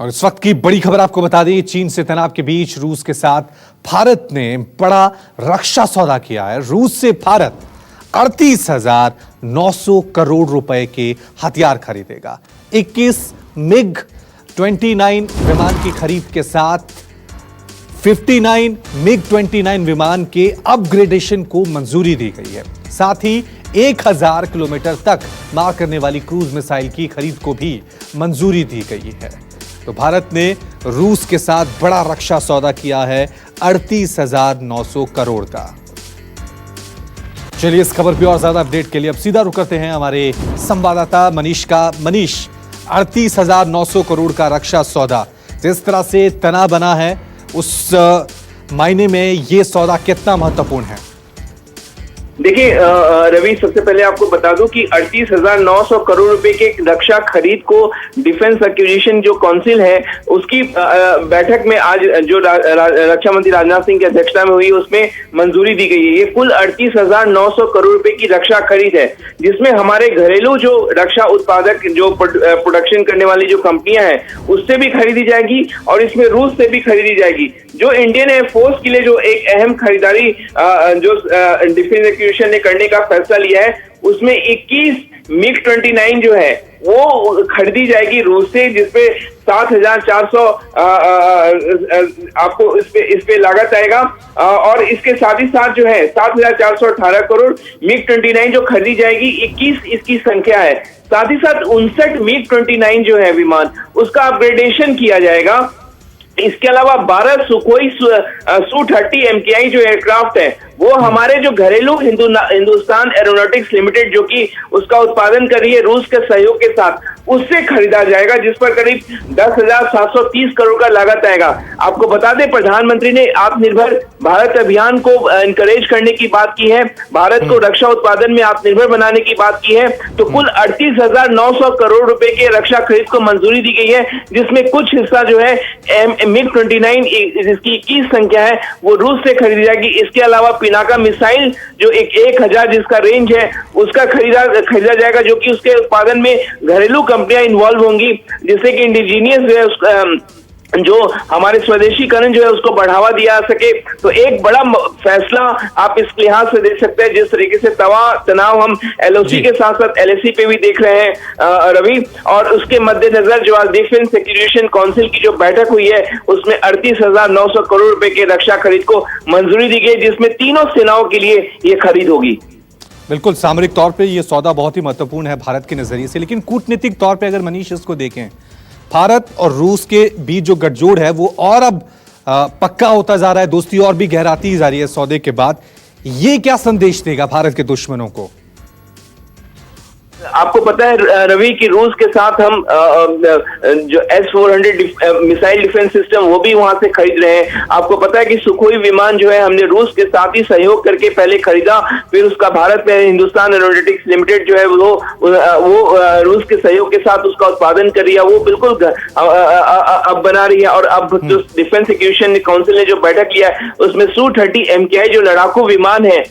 और इस वक्त की बड़ी खबर आपको बता दें, चीन से तनाव के बीच रूस के साथ भारत ने बड़ा रक्षा सौदा किया है। रूस से भारत 38,900 करोड़ रुपए के हथियार खरीदेगा। 21 मिग 29 विमान की खरीद के साथ 59 मिग 29 विमान के अपग्रेडेशन को मंजूरी दी गई है। साथ ही 1000 किलोमीटर तक मार करने वाली क्रूज मिसाइल की खरीद को भी मंजूरी दी गई है। तो भारत ने रूस के साथ बड़ा रक्षा सौदा किया है 38,900 करोड़ का। चलिए इस खबर पे और ज्यादा अपडेट के लिए अब सीधा रुक करते हैं हमारे संवाददाता मनीष का। मनीष, 38,900 करोड़ का रक्षा सौदा, जिस तरह से तनाव बना है उस मायने में ये सौदा कितना महत्वपूर्ण है? देखिए रवि, सबसे पहले आपको बता दूं कि 38,900 करोड़ रुपए के रक्षा खरीद को डिफेंस एक्विजिशन जो काउंसिल है उसकी बैठक में आज जो रक्षा मंत्री राजनाथ सिंह की अध्यक्षता में हुई उसमें मंजूरी दी गई है। ये कुल 38,900 करोड़ रुपए की रक्षा खरीद है, जिसमें हमारे घरेलू जो रक्षा उत्पादक जो प्रोडक्शन करने वाली जो कंपनियां हैं उससे भी खरीदी जाएगी और इसमें रूस से भी खरीदी जाएगी। जो इंडियन एयरफोर्स के लिए जो एक अहम खरीदारी जो डिफेंस ने करने का फैसला लिया है उसमें 21 मिग 29 जो है वो खरीदी जाएगी रूस से, जिसपे 7,400 आपको इस पे लागत आएगा। और इसके साथ ही साथ जो है 7,418 करोड़ मिग 29 जो खरीदी जाएगी, 21 इसकी संख्या है। साथ ही साथ 59 मिग 29 जो है विमान उसका अपग्रेडेशन किया जाएगा। इसके अलावा 12 सुखोई Su-30 MKI जो एयरक्राफ्ट है वो हमारे जो घरेलू हिंदुस्तान एरोनॉटिक्स लिमिटेड जो कि उसका उत्पादन कर रही है रूस के सहयोग के साथ, उससे खरीदा जाएगा, जिस पर करीब 10,730 करोड़ का लागत आएगा। आपको बता दें, प्रधानमंत्री ने आत्मनिर्भर भारत अभियान को एनकरेज करने की बात की है, भारत को रक्षा उत्पादन में आत्मनिर्भर बनाने की बात की है। तो कुल 38,900 करोड़ रुपए के रक्षा खरीद को मंजूरी दी गई है, जिसमें कुछ हिस्सा जो है मिग 29 जिसकी 21 संख्या है वो रूस से खरीदी जाएगी। इसके अलावा पिनाका मिसाइल जो 1000 जिसका रेंज है उसका खरीदा जाएगा, जो कि उसके उत्पादन में घरेलू कंपनियां इन्वॉल्व होंगी, जिससे कि इंडिजीनियस जो है जो हमारे स्वदेशीकरण जो है उसको बढ़ावा दिया जा सके। तो एक बड़ा फैसला आप इस लिहाज से देख सकते हैं, जिस तरीके से तनाव हम LOC के साथ साथ LAC पे भी देख रहे हैं रवि, और उसके मद्देनजर जो आज डिफेंस एक्विजिशन काउंसिल की जो बैठक हुई है उसमें 38,900 करोड़ रुपए के रक्षा खरीद को मंजूरी दी गई, जिसमें तीनों सेनाओं के लिए ये खरीद होगी। बिल्कुल, सामरिक तौर पे ये सौदा बहुत ही महत्वपूर्ण है भारत के नजरिए से, लेकिन कूटनीतिक तौर पे अगर मनीष इसको देखें, भारत और रूस के बीच जो गठजोड़ है वो और अब पक्का होता जा रहा है, दोस्ती और भी गहराती जा रही है सौदे के बाद। ये क्या संदेश देगा भारत के दुश्मनों को? आपको पता है रवि कि रूस के साथ हम जो S-400 मिसाइल डिफेंस सिस्टम वो भी वहां से खरीद रहे हैं। आपको पता है कि सुखोई विमान जो है हमने रूस के साथ ही सहयोग करके पहले खरीदा, फिर उसका भारत में हिंदुस्तान एरोनॉटिक्स लिमिटेड जो है वो रूस के सहयोग के साथ उसका उत्पादन कर रही है, वो बिल्कुल अब बना रही है। और अब जो डिफेंस एक्विजिशन काउंसिल ने जो बैठक लिया है उसमें Su-30 MKI जो लड़ाकू विमान है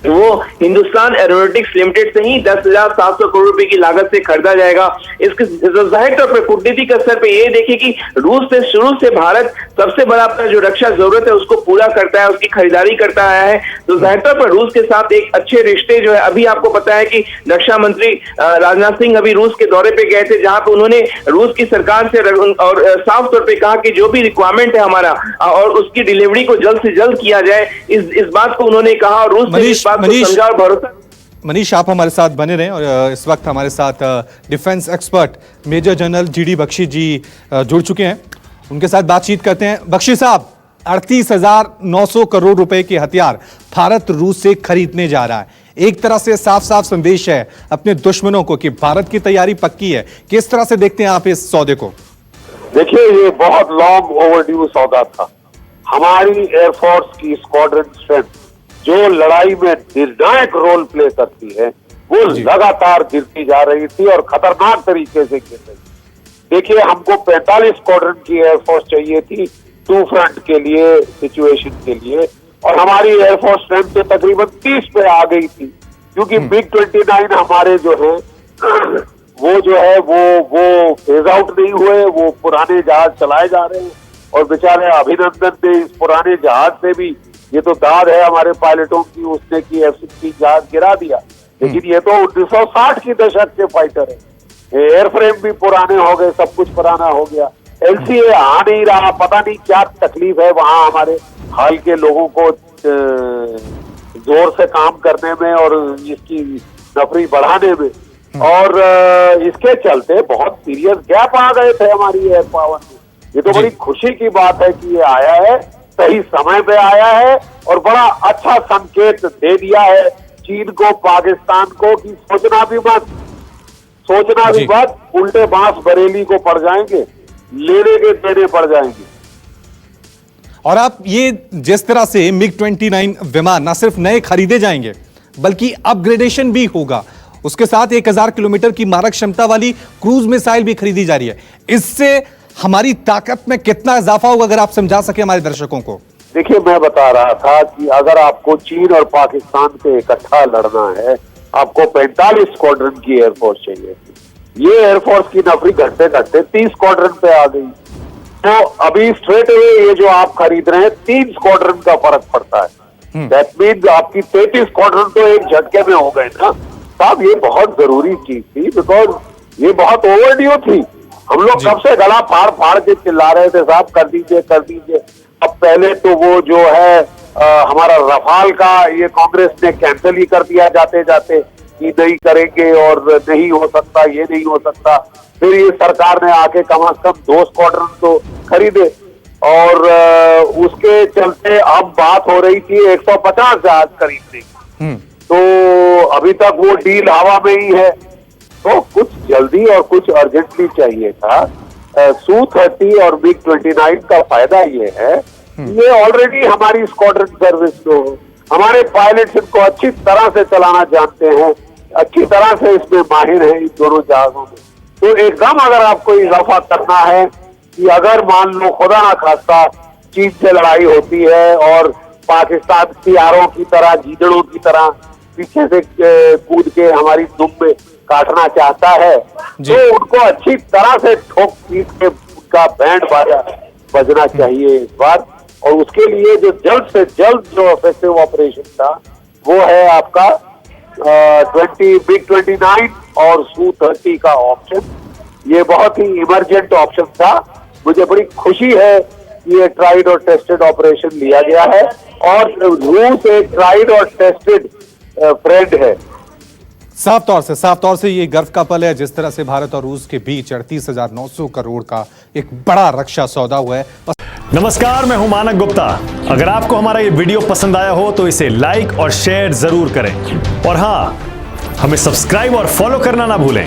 वो हिंदुस्तान एरोनॉटिक्स लिमिटेड से ही 10,700 करोड़ रुपए की लागत से खरीदा जाएगा। इसके जाहिर तौर पर कूटनीतिक स्तर पे ये देखिए कि रूस से शुरू से भारत सबसे बड़ा अपना जो रक्षा जरूरत है उसको पूरा करता है, उसकी खरीदारी करता आया है। तो जाहिर तौर पर रूस के साथ एक अच्छे रिश्ते जो है, अभी आपको पता है कि रक्षा मंत्री राजनाथ सिंह अभी रूस के दौरे पे गए थे, जहां पे उन्होंने रूस की सरकार से और साफ तौर पे कहा कि जो भी रिक्वायरमेंट है हमारा और उसकी डिलीवरी को जल्द से जल्द किया जाए, इस बात को उन्होंने कहा। और रूस मनीष, आप हमारे साथ बने रहें। और इस वक्त हमारे साथ defence expert major general GD Bakshi ji जुड़ चुके हैं, उनके साथ बातचीत करते हैं। बख्शी साहब, 38,900 करोड़ रुपए के हथियार भारत रूस से खरीदने जा रहा है। एक तरह से साफ साफ संदेश है अपने दुश्मनों को कि भारत की तैयारी पक्की है। किस तरह से देखते हैं आप इस सौदे को? देखिए, ये बहुत लॉन्ग ओवरड्यू सौदा था। हमारी एयरफोर्स की स्क्वाड्रन स्ट्रेंथ जो लड़ाई में निर्णायक रोल प्ले करती है वो लगातार गिरती जा रही थी और खतरनाक तरीके से गिर रही थी। देखिए, हमको 45 स्क्वाड्रन की एयरफोर्स चाहिए थी टू फ्रंट के लिए, सिचुएशन के लिए, और हमारी एयरफोर्स स्ट्रेंथ तो तकरीबन 30 पे आ गई थी, क्योंकि मिग 29 हमारे जो है वो जो है वो फेज आउट नहीं हुए, वो पुराने जहाज चलाए जा रहे हैं। और बेचारे अभिनंदन ने इस पुराने जहाज से भी, ये तो दाद है हमारे पायलटों की, उसने की F-16 जहाज गिरा दिया, लेकिन ये तो 1960 की दशक के फाइटर है। एयरफ्रेम भी पुराने हो गए, सब कुछ पुराना हो गया। LCA आ नहीं रहा, पता नहीं क्या तकलीफ है वहां हमारे हाल के लोगों को जोर से काम करने में और इसकी नफरी बढ़ाने में। और इसके चलते बहुत सीरियस गैप आ गए थे हमारी एयर पावर में। ये तो बड़ी खुशी की बात है कि ये आया है, सही समय पे आया है और बड़ा अच्छा संकेत दे दिया है चीन को, पाकिस्तान को कि सोचना भी मत, उल्टे बांस बरेली को पड़ जाएंगे, लेने के देने पड़ जाएंगे। और आप ये जिस तरह से MiG-29 विमान न सिर्फ नए खरीदे जाएंगे बल्कि अपग्रेडेशन भी होगा, उसके साथ 1000 किलोमीटर की मारक क्षमता वाली क्रूज मिसाइल भी खरीदी जा रही है, इससे हमारी ताकत में कितना इजाफा होगा, अगर आप समझा सके हमारे दर्शकों को। देखिए, मैं बता रहा था कि अगर आपको चीन और पाकिस्तान से इकट्ठा लड़ना है, आपको 45 स्क्वाड्रन की एयरफोर्स चाहिए। ये एयरफोर्स की नफरी घटते घटते 30 स्क्वाड्रन पे आ गई। तो अभी स्ट्रेट अवे ये जो आप खरीद रहे हैं, 3 स्क्वाड्रन का फर्क पड़ता है। दैट मीन्स आपकी 33 स्क्वाड्रन तो एक झटके में हो गए ना साहब। ये बहुत जरूरी चीज थी, बिकॉज ये बहुत ओवरड्यू थी। हम लोग कब से गला फाड़ फाड़ के चिल्ला रहे थे साहब कर दीजिए कर दीजिए। अब पहले तो वो जो है हमारा रफाल का ये कांग्रेस ने कैंसिल ही कर दिया जाते जाते कि नहीं करेंगे और नहीं हो सकता, ये नहीं हो सकता। फिर ये सरकार ने आके कम से कम 2 स्क्वाड्रन तो खरीदे और उसके चलते अब बात हो रही थी 150 जहाज खरीदने की। तो अभी तक वो डील हवा में ही है। तो कुछ जल्दी और कुछ अर्जेंटली चाहिए था। Su-30 और MiG-29 का फायदा ये है, ये ऑलरेडी हमारी स्क्वाड्रन सर्विस में हो, हमारे पायलट्स इनको अच्छी तरह से चलाना जानते हैं, अच्छी तरह से इसमें माहिर हैं इन दोनों जहाजों में। तो एकदम अगर आपको इजाफा करना है कि अगर मान लो खुदा ना खास्ता चीन से लड़ाई होती है और पाकिस्तान सियारों की तरह, गीदड़ों की तरह पीछे से कूद के हमारी दुम में काटना चाहता है, तो उनको अच्छी तरह से ठोक पीट के उनका बैंड बाजा बजना चाहिए इस बार। और उसके लिए जो जल्द से जल्द जो ऑफेंसिव ऑपरेशन था वो है आपका MiG-29 और Su-30 का ऑप्शन। ये बहुत ही इमरजेंट ऑप्शन था। मुझे बड़ी खुशी है कि ये ट्राइड और टेस्टेड ऑपरेशन लिया गया है और रूस एक ट्राइड और टेस्टेड फ्रेंड है। साफ तौर से ये गर्व का पल है जिस तरह से भारत और रूस के बीच 38,900 करोड़ का एक बड़ा रक्षा सौदा हुआ है। नमस्कार, मैं हूं मानक गुप्ता। अगर आपको हमारा ये वीडियो पसंद आया हो तो इसे लाइक और शेयर जरूर करें और हाँ, हमें सब्सक्राइब और फॉलो करना ना भूलें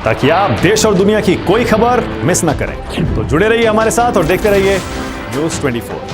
ताकि आप देश और दुनिया की कोई खबर मिस ना करें। तो जुड़े रहिए हमारे साथ और देखते रहिए News 24।